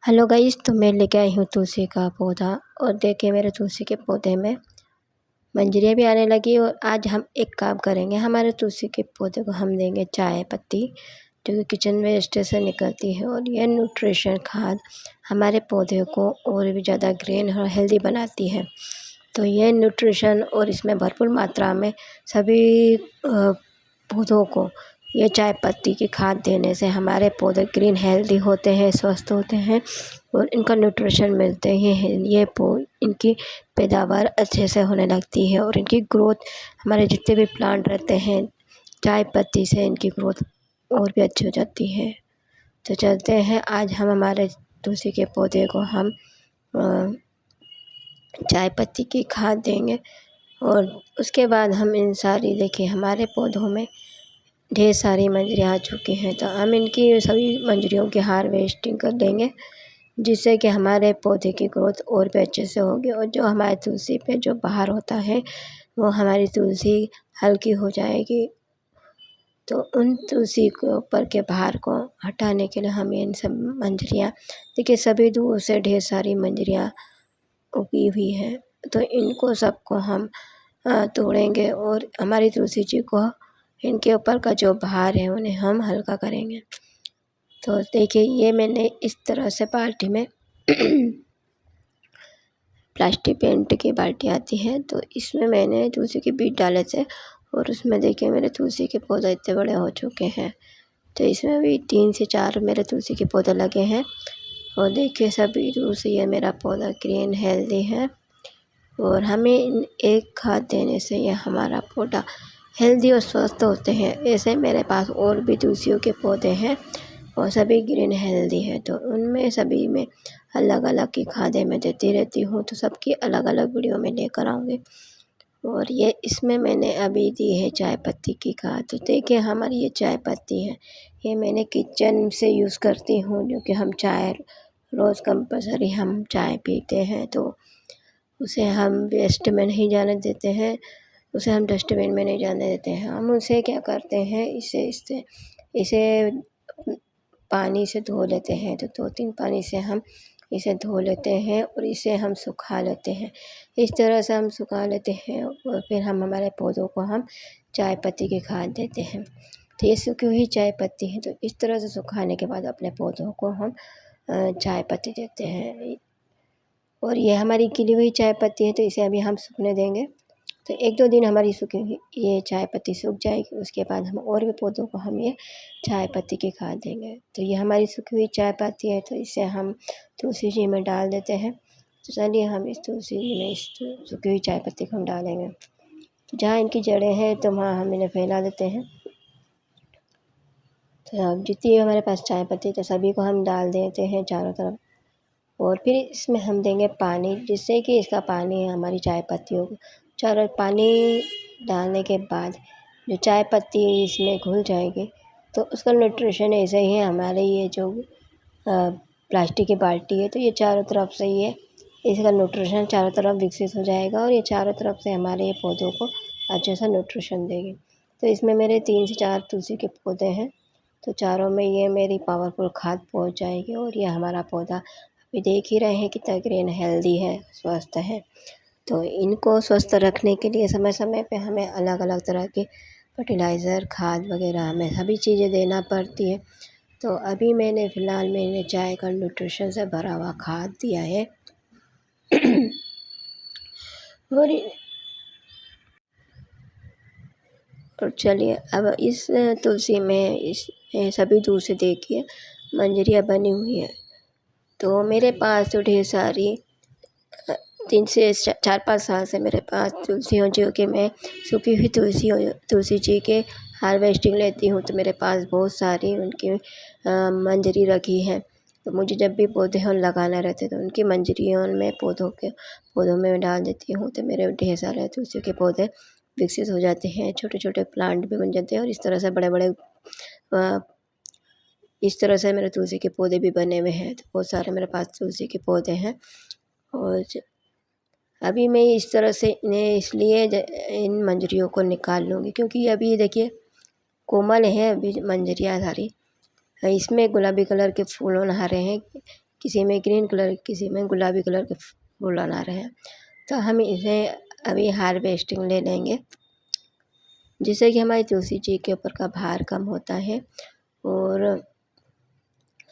Hello guys, तो मैं लेके आई हूँ तुलसी का पौधा। और देखिए मेरे तुलसी के पौधे में मंजरियाँ भी आने लगी। और आज हम एक काम करेंगे, हमारे तुलसी के पौधे को हम देंगे चाय पत्ती, जो कि किचन वेस्ट से निकलती है। और यह न्यूट्रिशन खाद हमारे पौधे को और भी ज़्यादा ग्रीन और हेल्दी बनाती है। तो ये न्यूट्रिशन और इसमें भरपूर मात्रा में सभी पौधों को ये चाय पत्ती की खाद देने से हमारे पौधे ग्रीन हेल्दी होते हैं, स्वस्थ होते हैं और इनका न्यूट्रिशन मिलते हैं। ये इनकी पैदावार अच्छे से होने लगती है और इनकी ग्रोथ, हमारे जितने भी प्लांट रहते हैं, चाय पत्ती से इनकी ग्रोथ और भी अच्छी हो जाती है। तो चलते हैं, आज हम हमारे तुलसी के पौधे को हम चाय पत्ती की खाद देंगे। और उसके बाद हम इन सारी, देखिए हमारे पौधों में ढेर सारी मंजरियाँ आ चुकी हैं, तो हम इनकी सभी मंजरियों की हार्वेस्टिंग कर लेंगे, जिससे कि हमारे पौधे की ग्रोथ और भी अच्छे से होगी। और जो हमारे तुलसी पे जो बाहर होता है, वो हमारी तुलसी हल्की हो जाएगी। तो उन तुलसी के ऊपर के भार को हटाने के लिए हमें इन सब मंजरियाँ, देखिए सभी दूर से ढेर सारी मंजरियाँ उगी हुई हैं, तो इनको सबको हम तोड़ेंगे और हमारी तुलसी जी को, इनके ऊपर का जो भार है उन्हें हम हल्का करेंगे। तो देखिए ये मैंने इस तरह से बाल्टी में प्लास्टिक पेंट की बाल्टी आती है, तो इसमें मैंने तुलसी के बीज डाले थे। और उसमें देखिए मेरे तुलसी के पौधे इतने बड़े हो चुके हैं। तो इसमें भी 3 से 4 मेरे तुलसी के पौधे लगे हैं। और देखिए सभी दूर से ये मेरा पौधा ग्रीन हेल्दी है। और हमें एक खाद देने से ये हमारा पौधा हेल्दी और स्वस्थ होते हैं। ऐसे मेरे पास और भी तुलसियों के पौधे हैं और सभी ग्रीन हेल्दी है, तो उनमें सभी में अलग अलग की खादें मैं देती रहती हूँ। तो सबकी अलग अलग वीडियो में लेकर आऊँगी। और ये इसमें मैंने अभी दी है चाय पत्ती की खाद। तो देखिए हमारी ये चाय पत्ती है, ये मैंने किचन से यूज़ करती हूँ, जो कि हम चाय रोज़ कंपल्सरी हम चाय पीते हैं, तो उसे हम वेस्ट में नहीं जाने देते हैं, उसे हम डस्टबिन में नहीं जाने देते हैं। हम उसे क्या करते हैं, इसे पानी से धो लेते हैं। तो 2-3 पानी से हम इसे धो लेते हैं और इसे हम सुखा लेते हैं। इस तरह से हम सुखा लेते हैं और फिर हम हमारे पौधों को हम चाय पत्ती की खाद देते हैं। तो ये सूखी हुई चाय पत्ती है, तो इस तरह से सुखाने के बाद अपने पौधों को हम चाय पत्ती देते हैं। और ये हमारी खिली हुई चाय पत्ती है, तो इसे अभी हम सूखने देंगे। तो 1-2 दिन हमारी सूखी हुई ये चाय पत्ती सूख जाएगी। उसके बाद हम और भी पौधों को हम ये चाय पत्ती की खाद देंगे। तो ये हमारी सूखी हुई चाय पत्ती है, तो इसे हम तुलसी जी में डाल देते हैं। तो चलिए हम इस तुलसी जी में इस सूखी हुई चाय पत्ती को हम डालेंगे। जहाँ इनकी जड़ें हैं तो वहाँ हम इन्हें फैला देते हैं। तो अब जितनी हमारे पास चाय पत्ती, तो सभी को हम डाल देते हैं चारों तरफ। और फिर इसमें हम देंगे पानी, जिससे कि इसका पानी हमारी चाय पत्तियों को, चारों पानी डालने के बाद जो चाय पत्ती इसमें घुल जाएगी, तो उसका न्यूट्रिशन ऐसे ही है। हमारे ये जो प्लास्टिक की बाल्टी है, तो ये चारों तरफ से ये इसका न्यूट्रिशन चारों तरफ विकसित हो जाएगा और ये चारों तरफ से हमारे ये पौधों को अच्छे से न्यूट्रिशन देगी। तो इसमें मेरे 3 से 4 तुलसी के पौधे हैं, तो चारों में ये मेरी पावरफुल खाद पहुंच जाएगी। और ये हमारा पौधा अभी देख ही रहे हैं कितना ग्रीन हेल्दी है, स्वस्थ है। तो इनको स्वस्थ रखने के लिए समय समय पे हमें अलग अलग तरह के फर्टिलाइज़र, खाद वगैरह हमें सभी चीज़ें देना पड़ती है। तो अभी मैंने चाय का न्यूट्रिशन से भरा हुआ खाद दिया है। और चलिए अब इस तुलसी में इस सभी दूर से देखिए मंजरियाँ बनी हुई है। तो मेरे पास तो ढेर सारी 3 से 4-5 साल से मेरे पास तुलसी हो, जो कि मैं सूखी हुई तुलसी जी के हार्वेस्टिंग लेती हूँ। तो मेरे पास बहुत सारी उनकी मंजरी रखी है। तो मुझे जब भी पौधे लगाना रहते तो उनकी मंजरियों में पौधों में डाल देती हूँ। तो मेरे ढेर सारे तुलसी के पौधे विकसित हो जाते हैं, छोटे छोटे प्लांट भी बन जाते हैं और इस तरह से बड़े बड़े इस तरह से मेरे तुलसी के पौधे भी बने हुए हैं। तो बहुत सारे मेरे पास तुलसी के पौधे हैं। और अभी मैं इस तरह से इन्हें इसलिए इन मंजरियों को निकाल लूँगी, क्योंकि अभी देखिए कोमल है अभी मंजरियाँ सारी। इसमें गुलाबी कलर के फूल आ रहे हैं किसी में ग्रीन कलर, किसी में गुलाबी कलर के फूल आ रहे हैं। तो हम इसे अभी हार्वेस्टिंग ले लेंगे, जिससे कि हमारी तुलसी जी के ऊपर का भार कम होता है और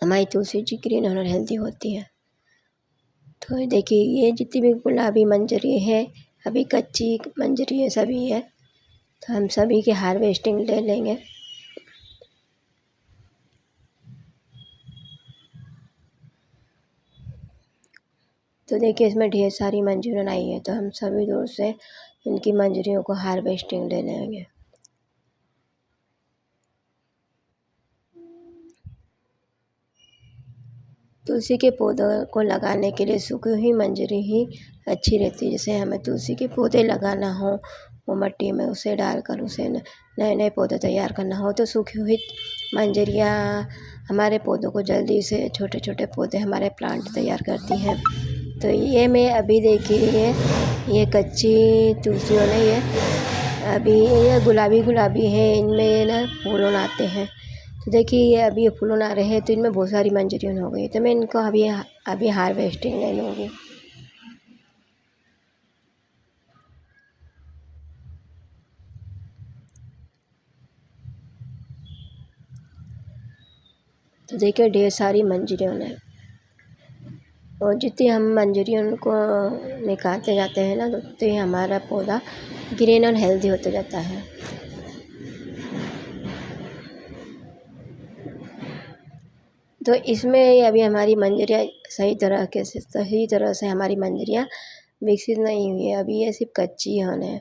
हमारी तुलसी जी ग्रीन और हेल्दी होती है। तो देखिए ये जितनी भी गुलाबी मंजरी है, अभी कच्ची मंजरी है सभी है, तो हम सभी की हार्वेस्टिंग ले लेंगे। तो देखिए इसमें ढेर सारी मंजरियाँ आई है, तो हम सभी दूर से इनकी मंजरियों को हार्वेस्टिंग ले लेंगे। तुलसी के पौधों को लगाने के लिए सूखी हुई मंजरी ही अच्छी रहती है। जैसे हमें तुलसी के पौधे लगाना हो, वो मिट्टी में उसे डालकर उसे नए नए पौधे तैयार करना हो, तो सूखी हुई मंजरियाँ हमारे पौधों को जल्दी से छोटे छोटे पौधे हमारे प्लांट तैयार करती हैं। तो ये मैं अभी देखिए ये कच्ची तुलसियों ने ये अभी ये गुलाबी है, इनमें ना फूल आते हैं। तो देखिए ये अभी ये फूल आ रहे हैं, तो इनमें बहुत सारी मंजरियाँ हो गई, तो मैं इनको अभी हार्वेस्टिंग ले लूँगी। तो देखिए ढेर सारी मंजरियों ने, और जितनी हम मंजरियों को निकालते जाते हैं ना, तो उतनी हमारा पौधा ग्रीन और हेल्दी होता जाता है। तो इसमें अभी हमारी मंजरियाँ सही तरह से हमारी मंजरियाँ विकसित नहीं हुई है, अभी ये सिर्फ कच्ची है।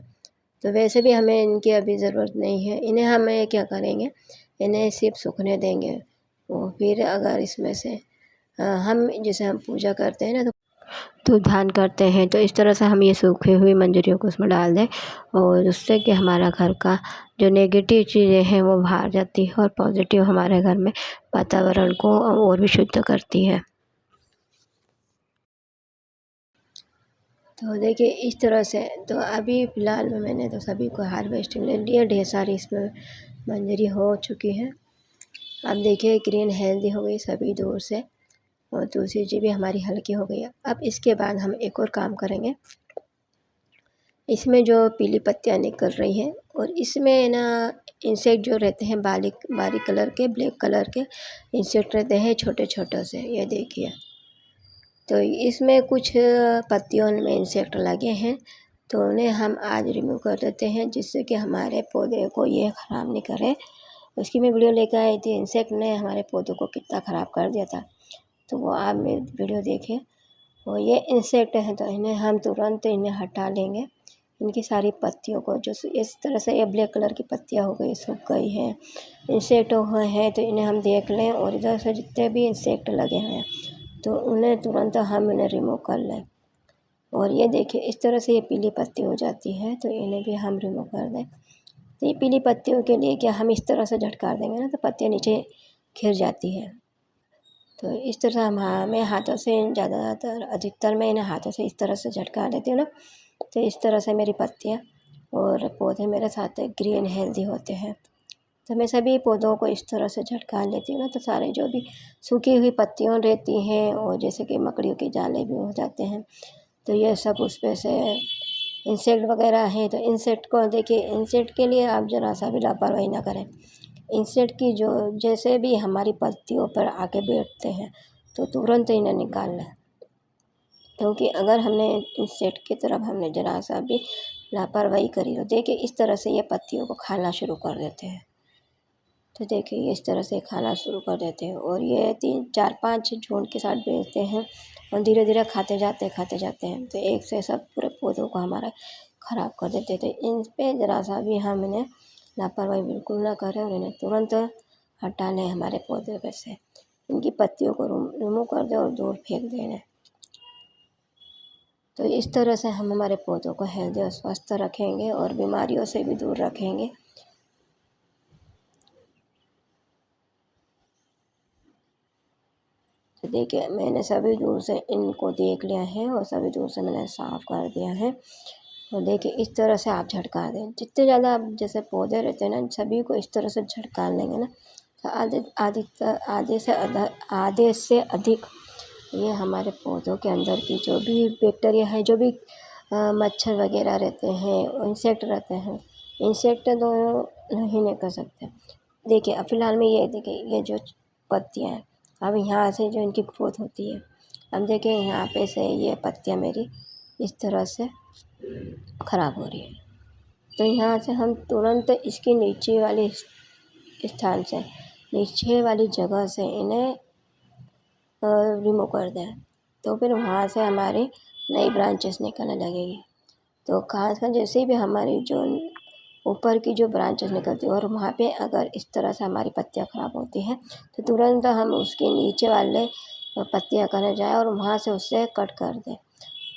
तो वैसे भी हमें इनकी अभी ज़रूरत नहीं है, इन्हें हमें क्या करेंगे, इन्हें सिर्फ सूखने देंगे। और फिर अगर इसमें से हम जैसे हम पूजा करते हैं ना, तो ध्यान करते हैं, तो इस तरह से हम ये सूखी हुई मंजरियों को उसमें डाल दें, और उससे कि हमारा घर का जो नेगेटिव चीज़ें हैं वो बाहर जाती है और पॉजिटिव हमारे घर में वातावरण को और भी शुद्ध करती है। तो देखिए इस तरह से, तो अभी फ़िलहाल में मैंने तो सभी को हार्वेस्टिंग ले लिया, ढेर सारी इसमें मंजरी हो चुकी है। अब देखिए ग्रीन हेल्दी हो गई सभी दूर से, और तुलसी जी भी हमारी हल्की हो गई है। अब इसके बाद हम एक और काम करेंगे, इसमें जो पीली पत्तियाँ निकल रही हैं, और इसमें ना इंसेक्ट जो रहते हैं बारीक बारीक कलर के, ब्लैक कलर के इंसेक्ट रहते हैं छोटे छोटे से, ये देखिए। तो इसमें कुछ पत्तियों में इंसेक्ट लगे हैं, तो उन्हें हम आज रिमूव कर देते हैं, जिससे कि हमारे पौधे को ये ख़राब नहीं करे। उसकी मैं वीडियो लेकर आई थी, इंसेक्ट ने हमारे पौधों को कितना ख़राब कर दिया था, तो वो आप मेरी वीडियो देखिए। और ये इंसेक्ट हैं, तो इन्हें हम तुरंत इन्हें हटा लेंगे, इनकी सारी पत्तियों को, जो इस तरह से ये ब्लैक कलर की पत्तियाँ हो गई, सूख गई हैं, इंसेक्ट हुए हैं, तो इन्हें हम देख लें, और इधर से जितने भी इंसेक्ट लगे हैं तो उन्हें तुरंत हम इन्हें रिमूव कर लें। और ये देखिए इस तरह से ये पीली पत्ती हो जाती है, तो इन्हें भी हम रिमूव कर दें। तो ये पीली पत्तियों के लिए क्या हम इस तरह से झटकार देंगे ना, तो पत्तियाँ नीचे गिर जाती है। तो इस तरह मैं हाथों से ज़्यादातर अधिकतर मैं इन्हें हाथों से इस तरह से झटका देती हूँ ना, तो इस तरह से मेरी पत्तियाँ और पौधे मेरे साथ ग्रीन हेल्दी होते हैं। तो मैं सभी पौधों को इस तरह से झटका लेती हूँ ना, तो सारे जो भी सूखी हुई पत्तियाँ रहती हैं, और जैसे कि मकड़ियों के जाले भी हो जाते हैं, तो ये सब उस पे से इंसेक्ट वगैरह हैं, तो इंसेक्ट को देखिए, इंसेक्ट के लिए आप ज़रा सा भी लापरवाही ना करें। इंसेक्ट की जो जैसे भी हमारी पत्तियों पर आके बैठते हैं, तो तुरंत इन्हें निकाल लें, क्योंकि अगर हमने इंसेक्ट की तरफ हमने ज़रा सा भी लापरवाही करी, तो देखिए इस तरह से ये पत्तियों को खाना शुरू कर देते हैं। तो देखिए ये इस तरह से खाना शुरू कर देते हैं, और ये 3-4-5 झुंड के साथ भेजते हैं, और धीरे धीरे खाते जाते हैं, तो एक से सब पूरे पौधों को हमारा ख़राब कर देते थे। इन पे ज़रा सा भी हम इन्हें लापरवाही बिल्कुल ना करें, और इन्हें तुरंत हटा लें हमारे पौधे पे से, इनकी पत्तियों को रिमूव कर दें और दूर फेंक दें इन्हें। तो इस तरह से हम हमारे पौधों को हेल्दी और स्वस्थ रखेंगे, और बीमारियों से भी दूर रखेंगे। तो देखिए मैंने सभी दूर से इनको देख लिया है, और सभी दूर से मैंने साफ़ कर दिया है। और देखिए इस तरह से आप झटका दें, जितने ज़्यादा आप जैसे पौधे रहते हैं ना, सभी को इस तरह से झटका लेंगे ना, तो आधे से अधिक ये हमारे पौधों के अंदर की जो भी बैक्टीरिया है, जो भी मच्छर वगैरह रहते हैं, इंसेक्ट रहते हैं, इंसेक्ट तो नहीं कर सकते। देखिए अब फ़िलहाल में ये देखिए, ये जो पत्तियाँ हैं, अब यहाँ से जो इनकी ग्रोथ होती है, अब देखिए यहाँ पे से ये पत्तियाँ मेरी इस तरह से ख़राब हो रही है। तो यहाँ से हम तुरंत इसकी नीचे वाले स्थान से, नीचे वाली जगह से इन्हें रिमूव कर दें, तो फिर वहाँ से हमारी नई ब्रांचेस निकलने लगेगी। तो खासकर जैसे भी हमारी जो ऊपर की जो ब्रांचेस निकलती है और वहाँ पे अगर इस तरह से हमारी पत्तियाँ ख़राब होती हैं, तो तुरंत हम उसके नीचे वाले पत्तियाँ करने जाएँ और वहाँ से उसे कट कर दें।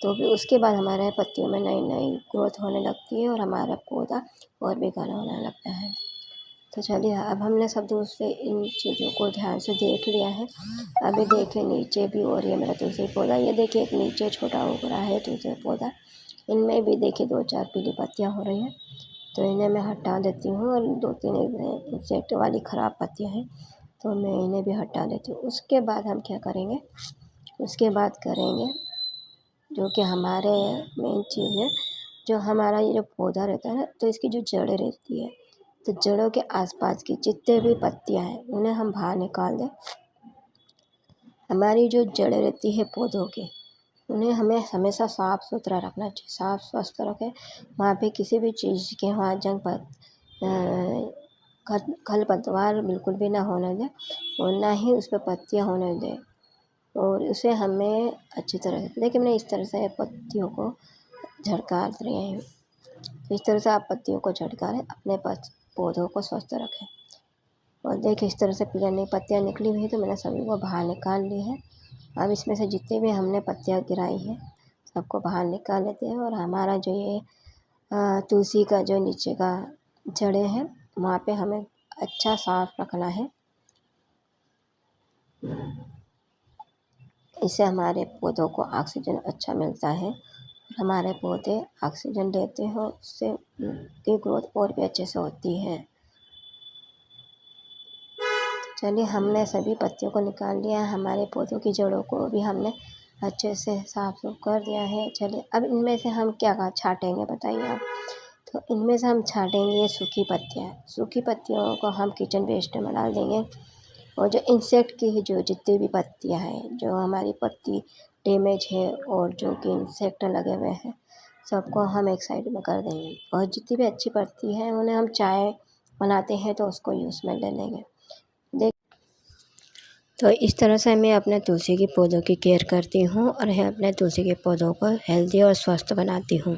तो फिर उसके बाद हमारे पत्तियों में नई नई ग्रोथ होने लगती है और हमारा पौधा और भी घना होने लगता है। तो चलिए अब हमने सब दूसरे इन चीज़ों को ध्यान से देख लिया है। अभी देखिए नीचे भी और ये मेरा तुलसी पौधा, ये देखिए एक नीचे छोटा उग रहा है तुलसी पौधा, इनमें भी देखिए 2-4 पीली पत्तियाँ हो रही हैं, तो इन्हें मैं हटा देती हूँ और 2-3 इंसेक्ट वाली ख़राब पत्तियाँ हैं, तो मैं इन्हें भी हटा देती हूँ। उसके बाद हम क्या करेंगे, उसके बाद करेंगे जो कि हमारे मेन चीज़ है, जो हमारा ये जो पौधा रहता है ना, तो इसकी जो जड़ें रहती है, तो जड़ों के आसपास की जितने भी पत्तियाँ हैं उन्हें हम बाहर निकाल दें। हमारी जो जड़ें रहती है पौधों की, उन्हें हमें हमेशा साफ़ सुथरा रखना चाहिए, साफ़ स्वस्थ रखें। वहाँ पे किसी भी चीज़ के वहाँ खरपतवार बिल्कुल भी ना होने दें और ना ही उस पर पत्तियाँ होने दें, और उसे हमें अच्छी तरह से देखिए मैंने इस तरह से पत्तियों को झटका रही हूँ। इस तरह से आप पत्तियों को झटकाएं, अपने पौधों को स्वस्थ रखें। और देखिए इस तरह से पीली नई पत्तियाँ निकली हुई है, तो मैंने सभी को बाहर निकाल ली है। अब इसमें से जितने भी हमने पत्तियाँ गिराई हैं सबको बाहर निकाल लेते हैं, और हमारा जो ये तुलसी का जो नीचे का जड़ें हैं वहाँ पे हमें अच्छा साफ रखना है। इससे हमारे पौधों को ऑक्सीजन अच्छा मिलता है और हमारे पौधे ऑक्सीजन लेते हैं, उससे उनकी ग्रोथ और भी अच्छे से होती है। चलिए हमने सभी पत्तियों को निकाल लिया है, हमारे पौधों की जड़ों को भी हमने अच्छे से साफ सुफ कर दिया है। चलिए अब इनमें से हम क्या छाँटेंगे बताइए आप। तो इनमें से हम छाँटेंगे ये सूखी पत्तियाँ, सूखी पत्तियों को हम किचन वेस्ट में डाल देंगे, और जो इंसेक्ट की जो जितनी भी पत्तियाँ हैं, जो हमारी पत्ती डैमेज है और जो कि इंसेक्ट लगे हुए हैं, सबको हम एक साइड में कर देंगे, और जितनी भी अच्छी पत्ती है उन्हें हम चाय बनाते हैं तो उसको यूज़ में ले लेंगे। तो इस तरह से मैं अपने तुलसी के पौधों की केयर करती हूँ और अपने तुलसी के पौधों को हेल्दी और स्वस्थ बनाती हूँ।